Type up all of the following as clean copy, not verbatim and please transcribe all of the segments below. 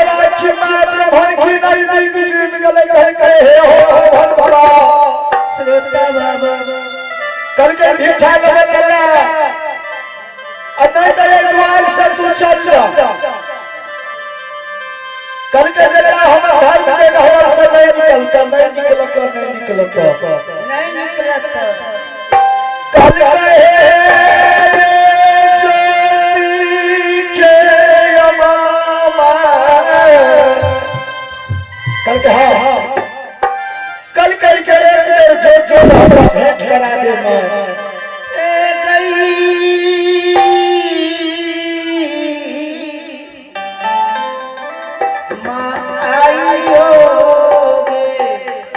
बाबा की मात्र भन की नहीं दी की जीव गले कहे हे हो भगवान बाबा श्रोता बाबा कल के भिक्षा लगे तेरा नहीं तो ये द्वार से तू चल जा कल के बेटा हम धर्म के घर से नहीं निकलता कल कल के हाँ कल के एक बेर ज्योति से भेंट करा दे मैं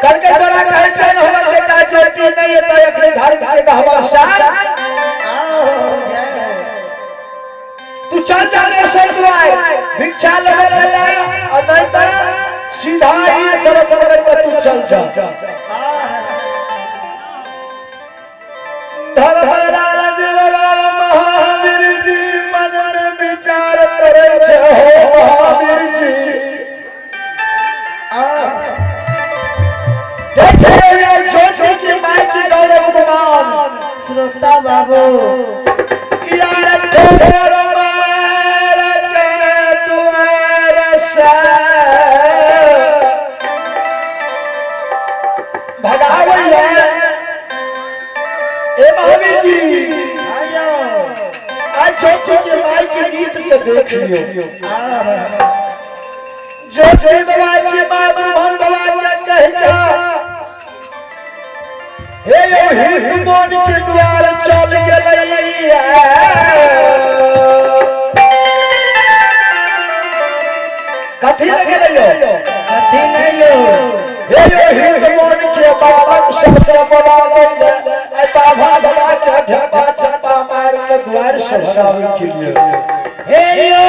करके तोरा कहै छै हमर बेटा ज्योति नहीं है तो एकरे घर के हमर साथ तू चल जाने से दुआर भिक्षा लेवे ले और नहीं तो सीधा ही सड़क पकड़ के तू चल जा धर्मराज महावीर जी मन में विचार करे छे हो महावीर जी ज्योति की माँ की गौरव गुमान श्रोता बाबू महावीर जी आज ज्योति की माँ की गीत के देख लियो ज्योति बाबा की माँ ब्रह्मन बाबा क्या कहे क्या हे हित मन के द्वार चल गलैया कथी लगे लियो कथी नहीं लो हे हित मन के बालक शब्द बना ले ए बाबा बाबा के ढपा चप्पा मार के द्वार से भगावे के लिए हे यो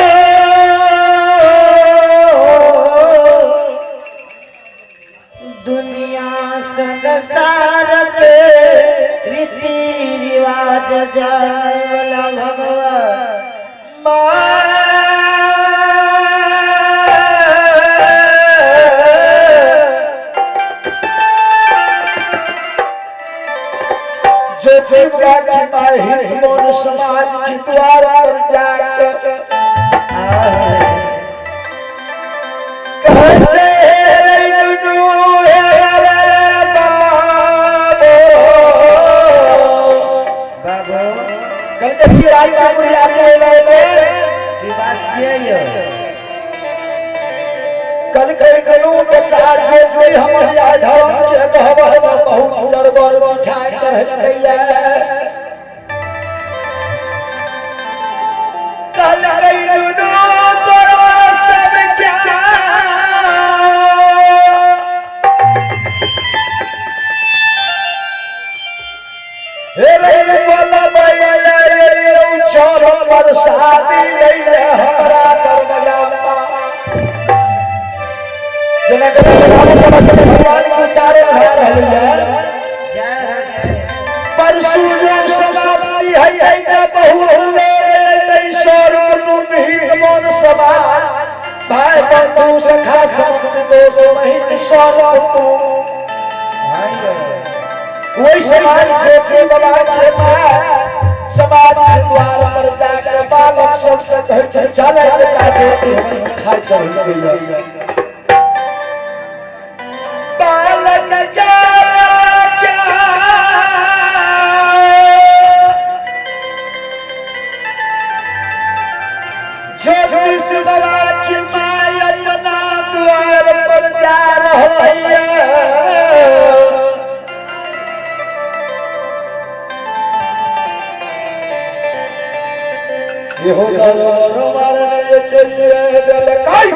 दुनिया संसार के रीति रिवाज जानला भगवान जो फिरवा की माहिर मन समाज के द्वार पर जाकर कहते कल करू बेटा जो कोई हमारे आधार के कहवर में बहुत चरबर मिठाई चढ़ल गया कल करू तोरा सब क्या हे रे बोला बैला रे चोर पर शादी ले हमरा दरवाजा जना के भगवान के उच्चारण भा रहल है परसु जो समाप्ति है त बहुत ले ईश्वर कुटुंब हित मन सभा भाई बंधु सखा संत दोष महीन ईश्वर कुटुंब वही समाज ज्योति बाबा के समाज के द्वार पर जाकर बालक सब कहै चले बेटा ज्योति मिठाई चढ़ गई बालक ज्योतिष बाबा की माँ अपना द्वार पर जा रही ये हो दरबार मारने चलिए दिल काई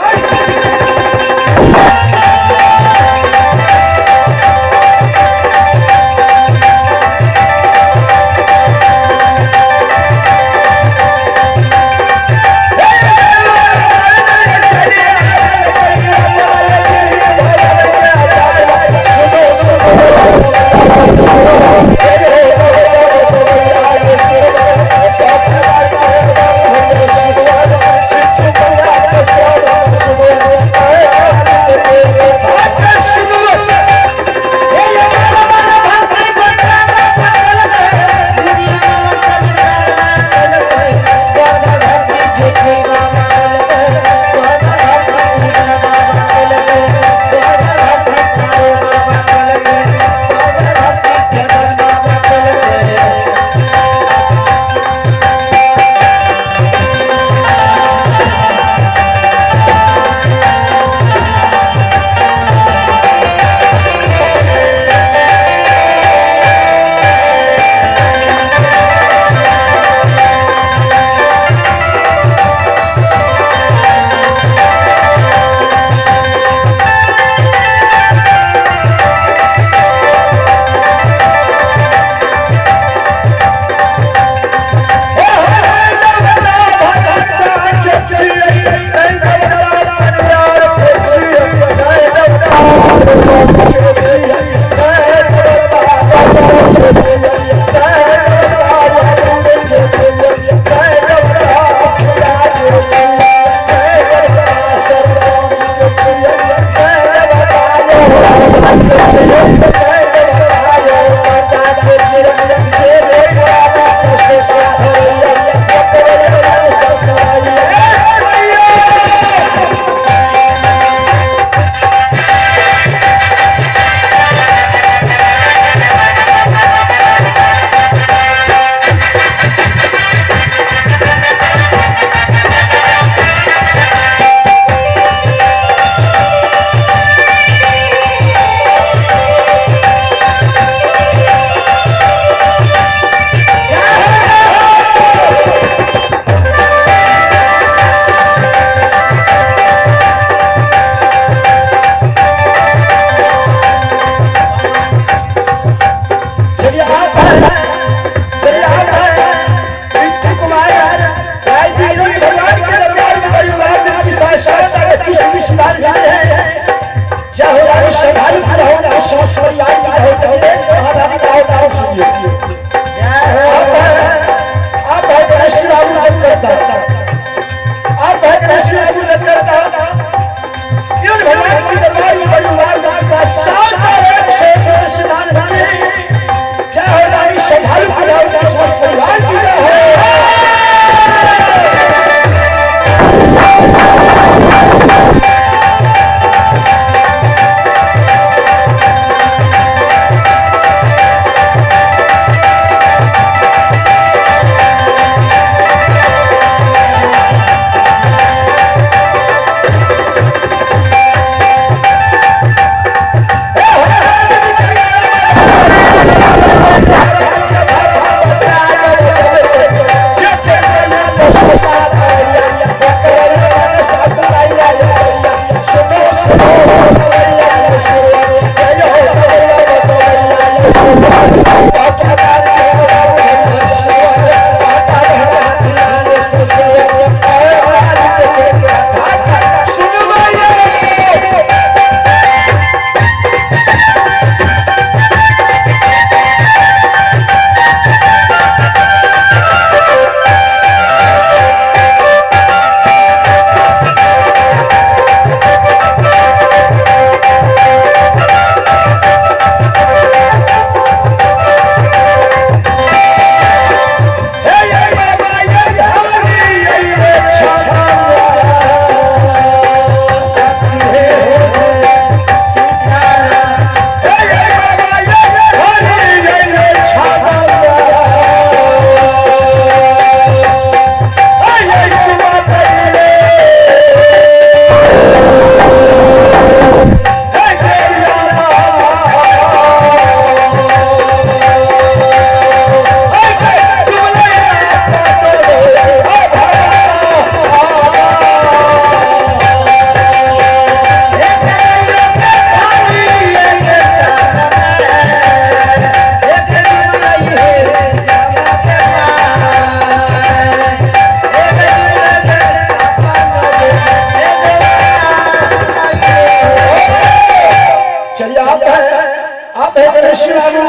आप है गणेश बाबू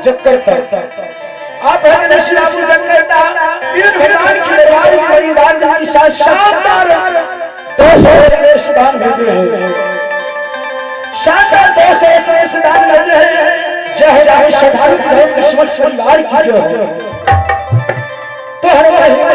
जक्करता, आप है गणेश बाबू जक्करता। इन भगवान की दरबार में बड़ी दान की साथ शानदार 201 दान भेजे हैं, शानदार 201 दान भेजे हैं। जय राम श्रद्धालु धर्म किस्मत परिवार की जो है तो हर महिमा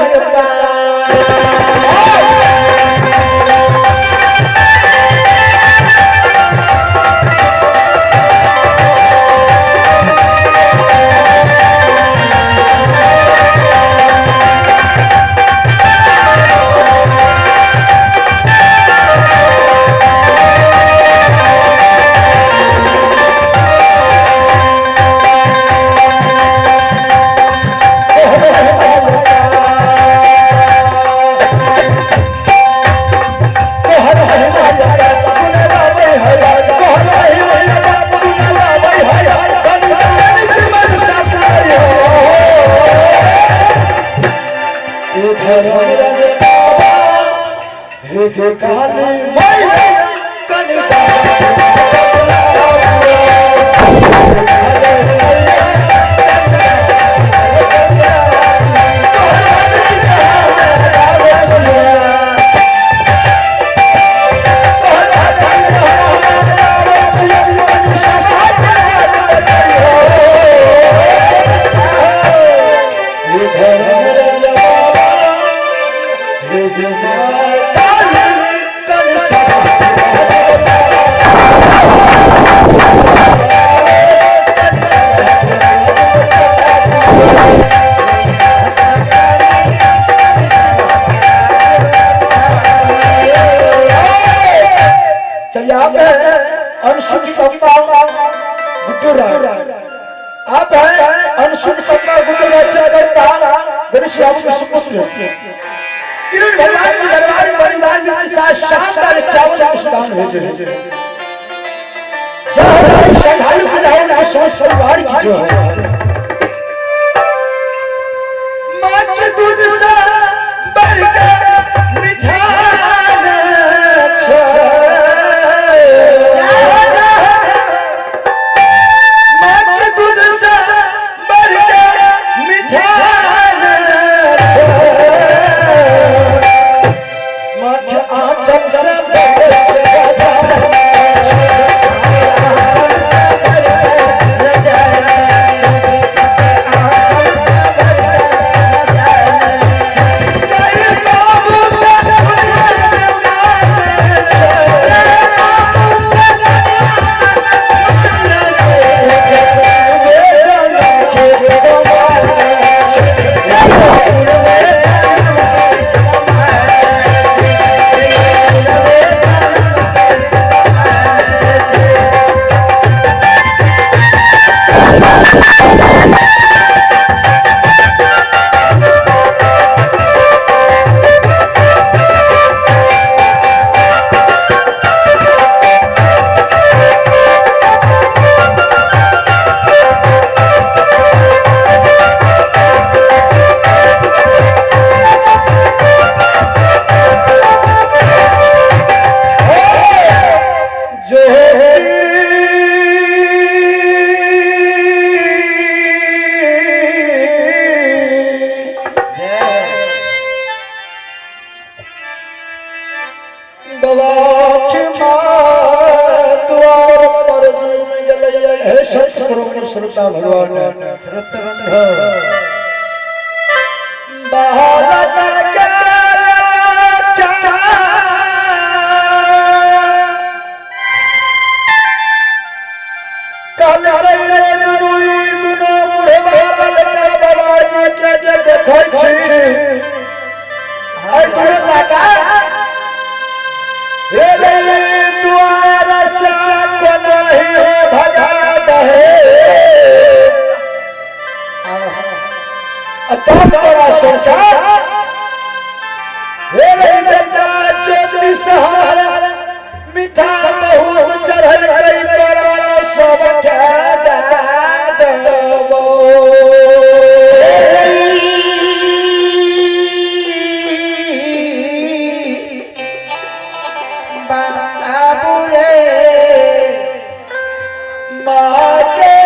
आप है अनशुभ पन्ना गुरु राज्य करता गणेश बाबू के सुपुत्र किरण भगवान की दरबार में बलिदान के साथ शानदार 51 दान भेजे हैं। जय श्रद्धालु की सोच परिवार की जो है मां के दूध सा बढ़कर मिठान मां के दूध सा बढ़कर मिठान मां के आंचल से श्रोता भगवान श्रुत बंधो बालक कल रे दुनुई दुनो बुढ़े बालक बाबाजी के जे देखै छी आई दुनो काका रे द्वार सा को नहीं भगा दहे तब तोरा सरकार हे रे बेटा ज्योतिष हमारा मीठा बहुत चढ़ल गई तोरा सब के देबो बाबू रे माँ के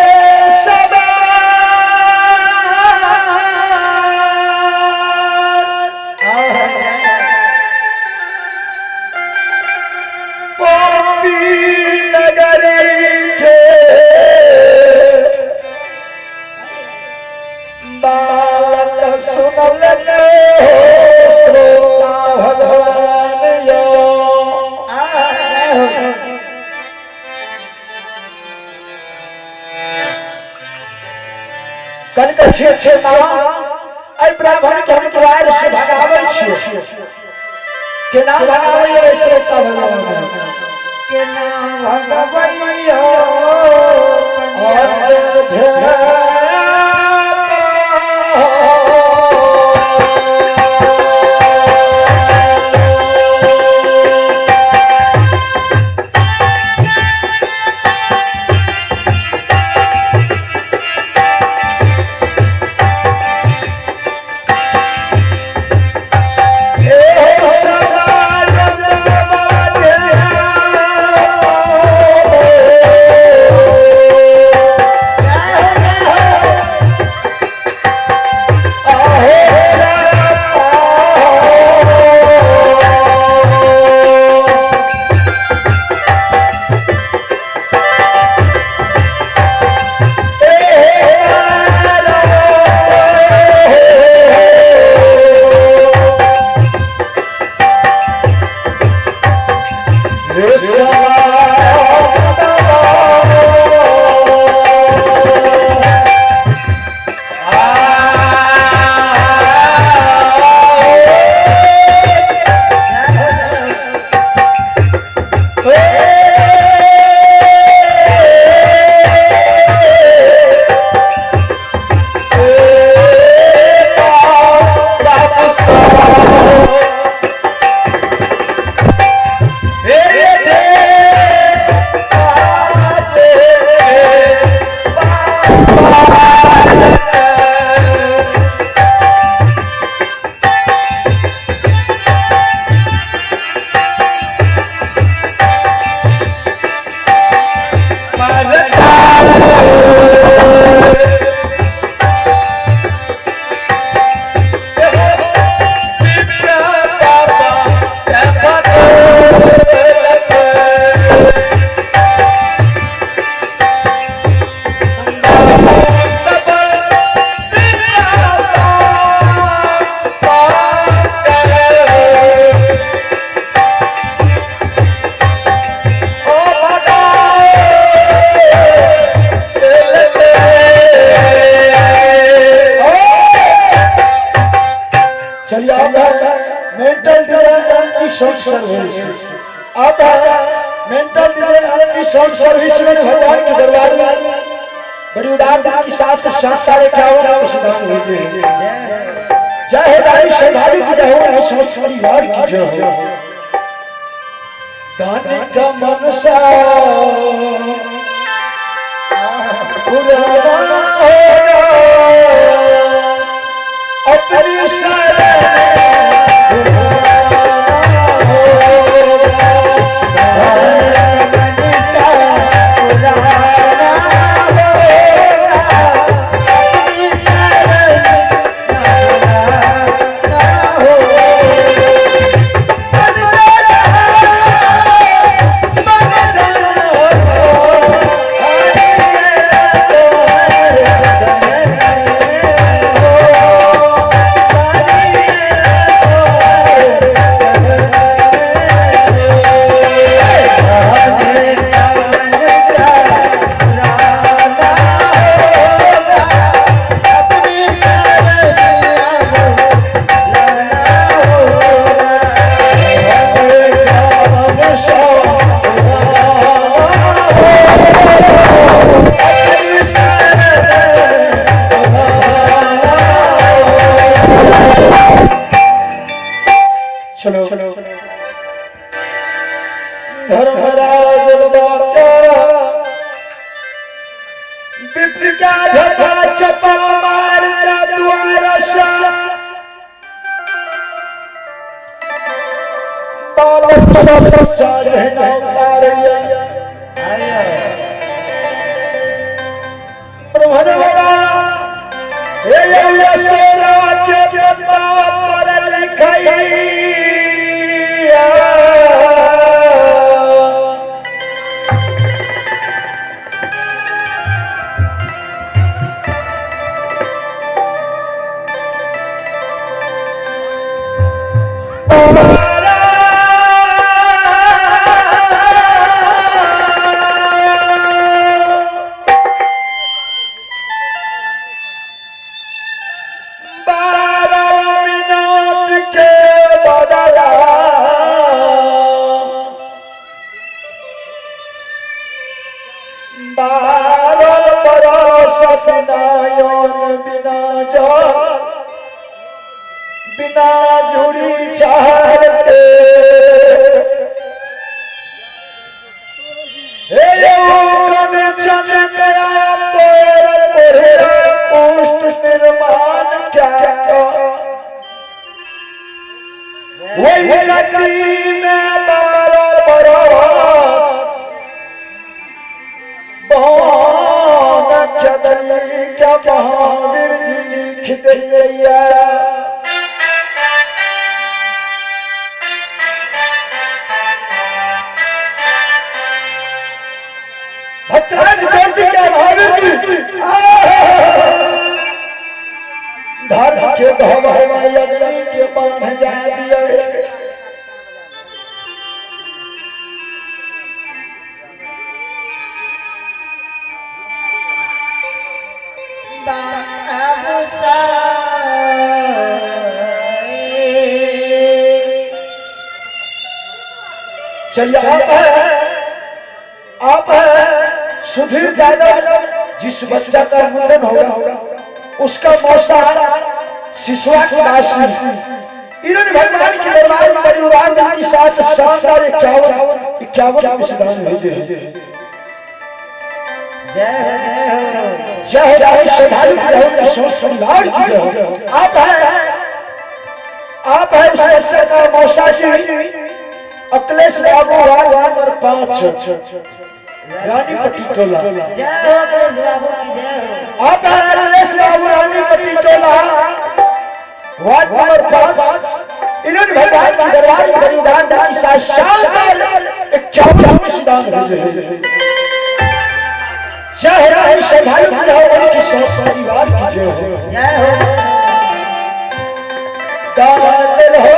सुनल के श्रोता भगवान यो कनक छे छे नाम आई ब्राह्मण के हम द्वार से भगावे छिए के नाम भगावे श्रोता भगवान के नाम भगवैया अब मेंटल डिजाइन साउंड सर्विस में भगवान के दरबार में बड़ी उदारता के साथ शानदार इक्यावन अनुष्ठान हुए जय हे दाई श्रद्धालु की जय हो समस्त परिवार की जय हो दाने का मनसा पुराना होगा अपनी शरण धर्मराज विप्र का धपा चपा मार का द्वार सा बालक सब चाहना तारिया ब्रह्मणवा हे यशोदा के पत्ता पर लिखाई बारह बरस बिना यौन बिना जल बिना जुड़ी चाहते हे कद चमकया तेरे पुष्ट निर्माण क्या वही गति में 12 बरस बहन चदली क्या महावीर जी लिख दिलिए भक्तराज जयंती क्या महावीर जी धर्म के गहवाई में अग्नि के बांध जा दिया चलिए आप सुधीर यादव जिस बच्चा का मुंडन होगा उसका मौसा सिसवा की वासी इन्होंने भगवान के दरबार में परिवार के साथ शानदार 51 विषदान भेजे हैं। जय राम श्रद्धालु परिवार की जय। आप है उस बच्चे का मौसा जी अखिलेश बाबू वार्ड नंबर 5 रानीपट्टी टोला। आप अखिलेश बाबू रानीपट्टी टोला वार्ड नंबर 5 इन्होंने भगवान के दरबार में बलिदान की शानदार 51 विषदान भेजे हैं। जय राम श्रद्धालु परिवार की परिवार की जय हो। दान हो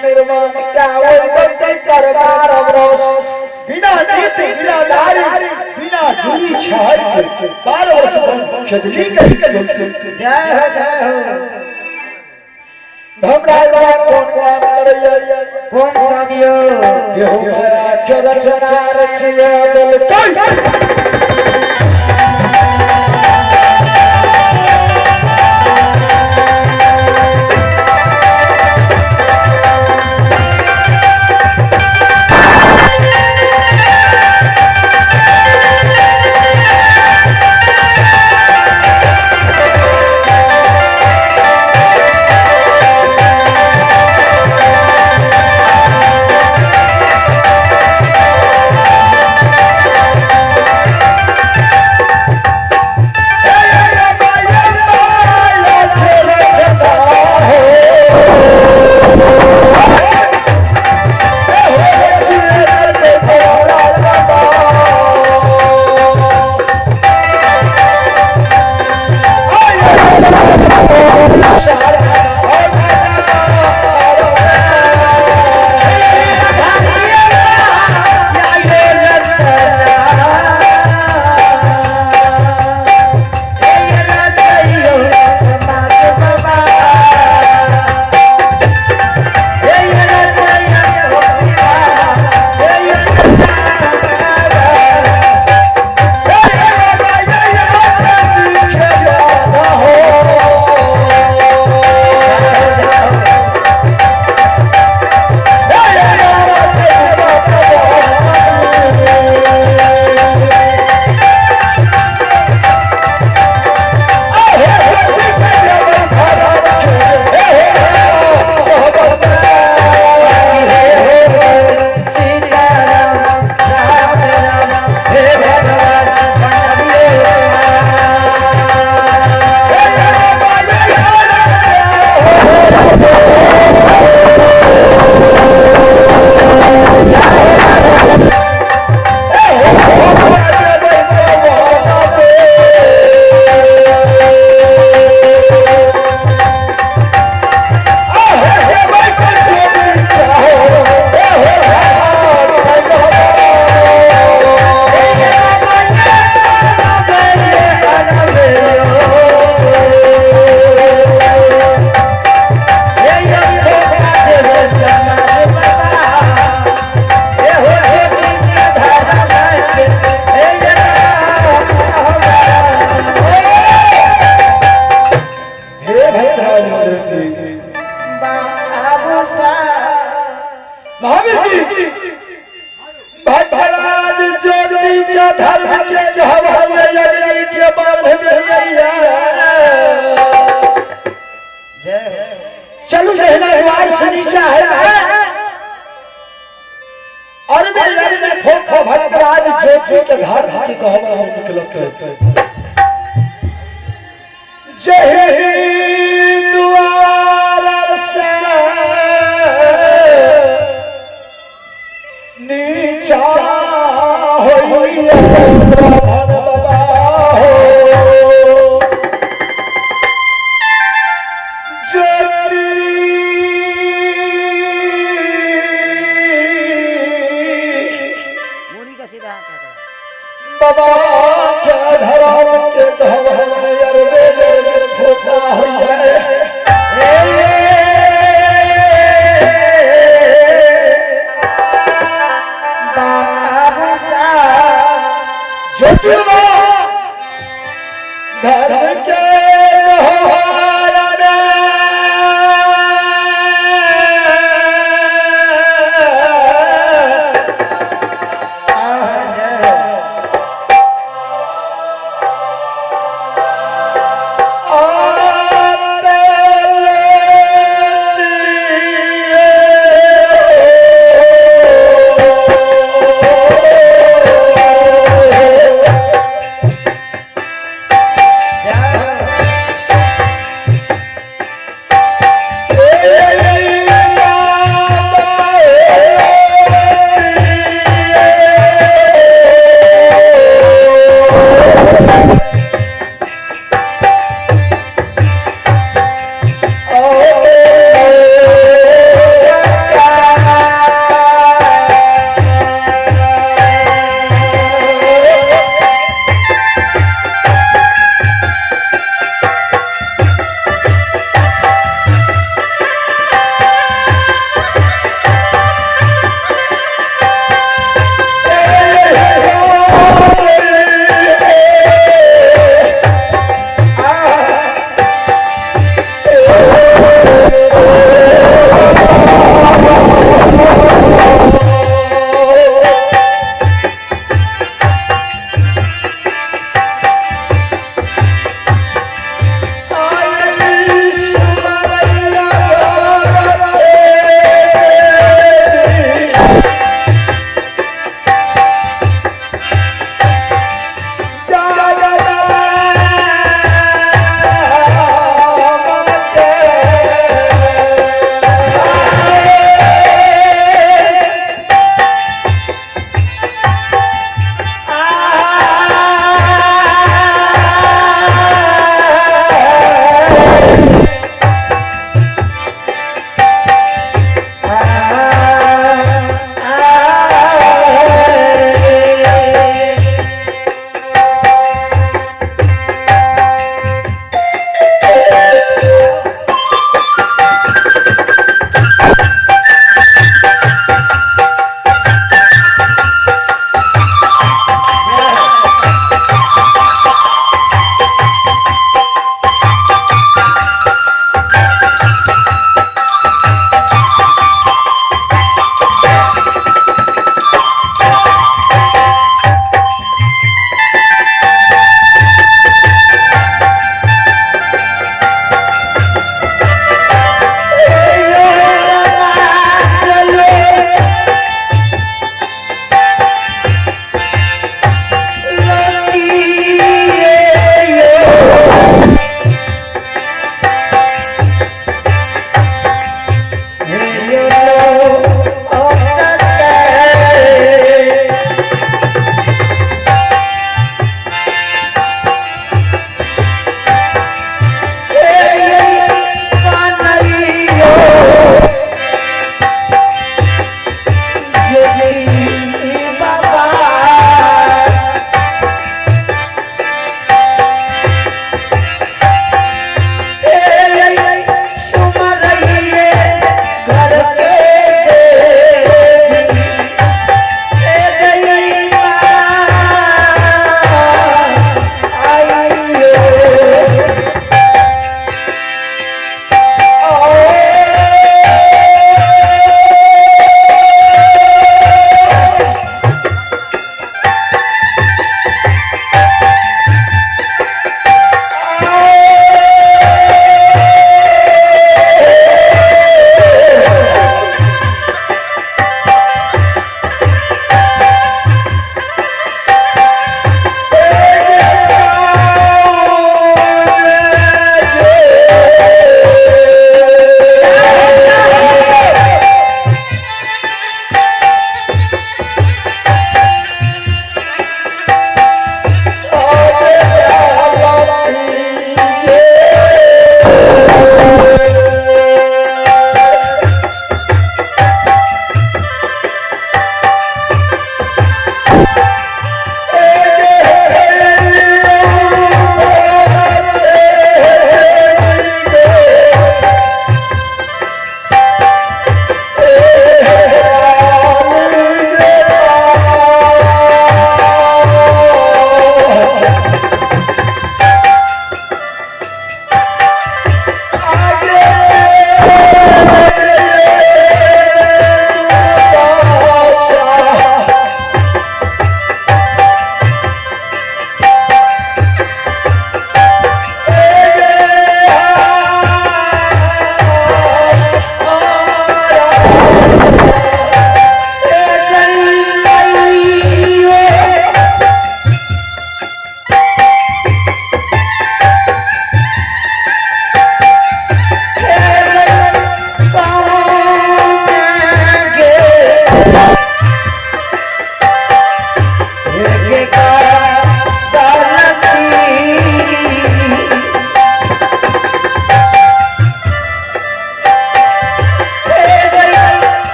निर्माण क्या बिना नीति बिना नारी बिना जुड़ी छाड़ के 12 वर्ष चदली कही जय हो धमराज कौन काम करैया कौन काम यो माया के रचना रचिया दल कोई भैया चलू जहना द्वार से नीचा है और में फोफो भद्राज ज्योति के घर की कहवा में निकलते जहरी द्वार से नीचा होई भगवान बाबा हो ज्योति बाबा क्या धराम के धवा में अरबे अरबे फोटा हुई है ज्योतिर्मा धर्म के लोहारा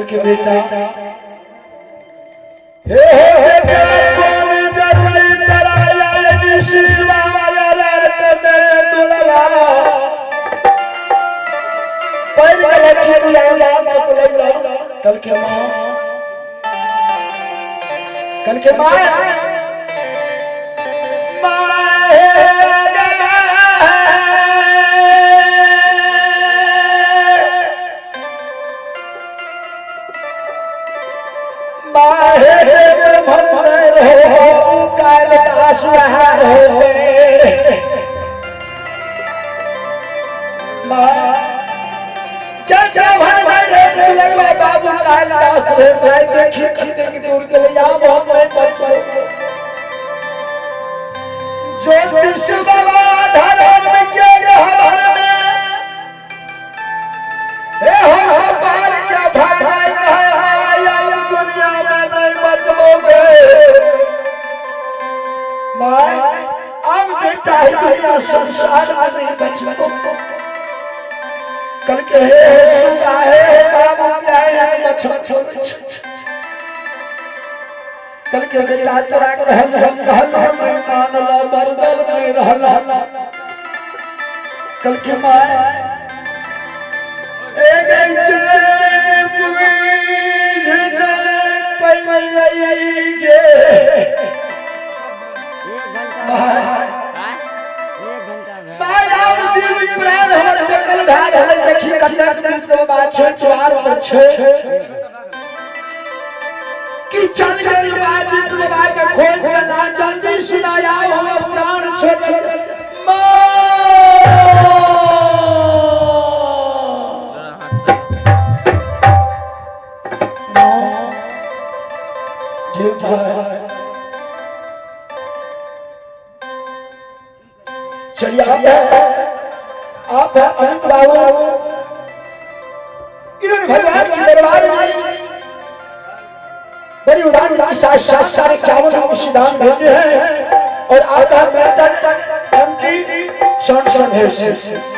के बेटा हे कौन जरूरी तराया यदि शिवाय रात में दुलवा पैर गलती तू या मां को ले लो कल के मां बाबू कालिदास देखी कते की दूर के ले ज्योतिष बाबा धर्म के घर में हे हो पार क्या भाई है माया दुनिया में नहीं बचोगे माय अब बेटा ही दुनिया संसार में नहीं बचोगे कल के सुगा है बाबू क्या है बचो कल के बेटा तोरा कहल में मान ला बरदल में रहला कल के मां ए गई चैन बुझ न पइगे माया जीव प्राण हमर बेकल भाग हले देखी कतक मित्र बात छै द्वार पर छै कि चल गई बात मित्र बात के खोज के ना जल्दी सुनाया हम प्राण छोड़ चलिए आप अमित बाबू इन्होंने भगवान के दरबार में बड़ी उदाहरण के साथ शानदार 51 सिद्धांत भेजे हैं और आपका मेंटल एमटी सॉन्ग है।